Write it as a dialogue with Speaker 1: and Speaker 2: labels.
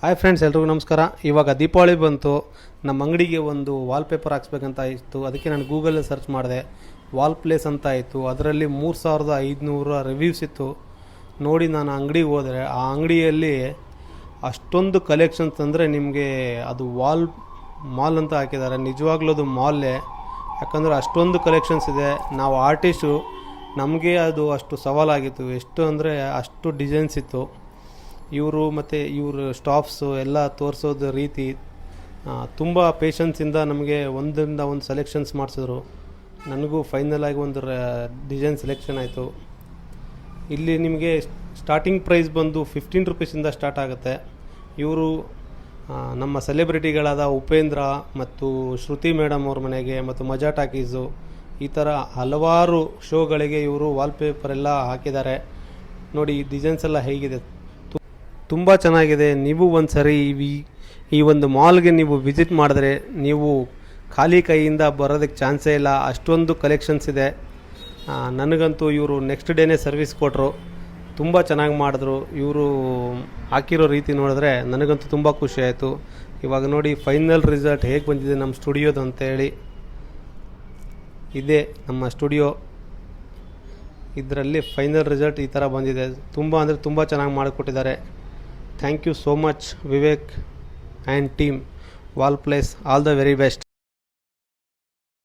Speaker 1: Hi friends, ಎಲ್ರಿಗೂ ನಮಸ್ಕಾರ. ಇವಾಗ ದೀಪಾವಳಿ ಬಂತು. ನಮ್ಮ ಅಂಗಡಿಗೆ ಒಂದು ವಾಲ್ಪೇಪರ್ ಹಾಕ್ಸ್ಬೇಕಂತ ಇತ್ತು. ಅದಕ್ಕೆ ನಾನು ಗೂಗಲಲ್ಲಿ ಸರ್ಚ್ ಮಾಡಿದೆ. ವಾಲ್ ಪ್ಲೇಸ್ ಅಂತ ಇತ್ತು. ಅದರಲ್ಲಿ 3500 ರಿವ್ಯೂಸ್ ಇತ್ತು. ನೋಡಿ ನಾನು ಅಂಗಡಿಗೆ ಹೋದರೆ ಆ ಅಂಗಡಿಯಲ್ಲಿ ಅಷ್ಟೊಂದು ಕಲೆಕ್ಷನ್ಸ್ ಅಂದರೆ ನಿಮಗೆ ಅದು ಮಾಲ್ ಅಂತ ಹಾಕಿದ್ದಾರೆ. ನಿಜವಾಗ್ಲೂ ಅದು ಮಾಲ್ಲೇ. ಯಾಕಂದರೆ ಅಷ್ಟೊಂದು ಕಲೆಕ್ಷನ್ಸ್ ಇದೆ. ನಾವು ಆರ್ಟಿಸ್ಟು, ನಮಗೆ ಅದು ಅಷ್ಟು ಸವಾಲಾಗಿತ್ತು. ಎಷ್ಟು ಅಂದರೆ ಅಷ್ಟು ಡಿಸೈನ್ಸ್ ಇತ್ತು. ಇವರು ಮತ್ತು ಇವರು ಸ್ಟಾಫ್ಸು ಎಲ್ಲ ತೋರಿಸೋದು ರೀತಿ ತುಂಬ ಪೇಷನ್ಸಿಂದ ನಮಗೆ ಒಂದರಿಂದ ಒಂದು ಸೆಲೆಕ್ಷನ್ಸ್ ಮಾಡಿಸಿದ್ರು. ನನಗೂ ಫೈನಲ್ ಆಗಿ ಒಂದು ಡಿಸೈನ್ ಸೆಲೆಕ್ಷನ್ ಆಯಿತು. ಇಲ್ಲಿ ನಿಮಗೆ ಸ್ಟಾರ್ಟಿಂಗ್ ಪ್ರೈಸ್ ಬಂದು 15 ರುಪೀಸಿಂದ ಸ್ಟಾರ್ಟ್ ಆಗುತ್ತೆ. ಇವರು ನಮ್ಮ ಸೆಲೆಬ್ರಿಟಿಗಳಾದ ಉಪೇಂದ್ರ ಮತ್ತು ಶ್ರುತಿ ಮೇಡಮ್ ಅವ್ರ ಮನೆಗೆ ಮತ್ತು ಮಜಾ ಟಾಕೀಸು ಈ ಥರ ಹಲವಾರು ಶೋಗಳಿಗೆ ಇವರು ವಾಲ್ಪೇಪರ್ ಎಲ್ಲ ಹಾಕಿದ್ದಾರೆ. ನೋಡಿ ಈ ಡಿಸೈನ್ಸ್ ಎಲ್ಲ ಹೇಗಿದೆ, ತುಂಬ ಚೆನ್ನಾಗಿದೆ. ನೀವು ಒಂದು ಸರಿ ಈ ಒಂದು ಮಾಲ್ಗೆ ನೀವು ವಿಸಿಟ್ ಮಾಡಿದ್ರೆ ನೀವು ಖಾಲಿ ಕೈಯಿಂದ ಬರೋದಕ್ಕೆ ಚಾನ್ಸೇ ಇಲ್ಲ. ಅಷ್ಟೊಂದು ಕಲೆಕ್ಷನ್ಸ್ ಇದೆ. ನನಗಂತೂ ಇವರು ನೆಕ್ಸ್ಟ್ ಡೇನೇ ಸರ್ವಿಸ್ ಕೊಟ್ಟರು. ತುಂಬ ಚೆನ್ನಾಗಿ ಮಾಡಿದ್ರು. ಇವರು ಹಾಕಿರೋ ರೀತಿ ನೋಡಿದ್ರೆ ನನಗಂತೂ ತುಂಬ ಖುಷಿ ಆಯಿತು. ಇವಾಗ ನೋಡಿ ಫೈನಲ್ ರಿಸಲ್ಟ್ ಹೇಗೆ ಬಂದಿದೆ ನಮ್ಮ ಸ್ಟುಡಿಯೋದು ಅಂತೇಳಿ. ಇದೇ ನಮ್ಮ ಸ್ಟುಡಿಯೋ. ಇದರಲ್ಲಿ ಫೈನಲ್ ರಿಸಲ್ಟ್ ಈ ಥರ ಬಂದಿದೆ. ತುಂಬ ಅಂದರೆ ತುಂಬ ಚೆನ್ನಾಗಿ ಮಾಡಿಕೊಟ್ಟಿದ್ದಾರೆ. Thank you so much, Vivek and team. Wall Place, all the very best.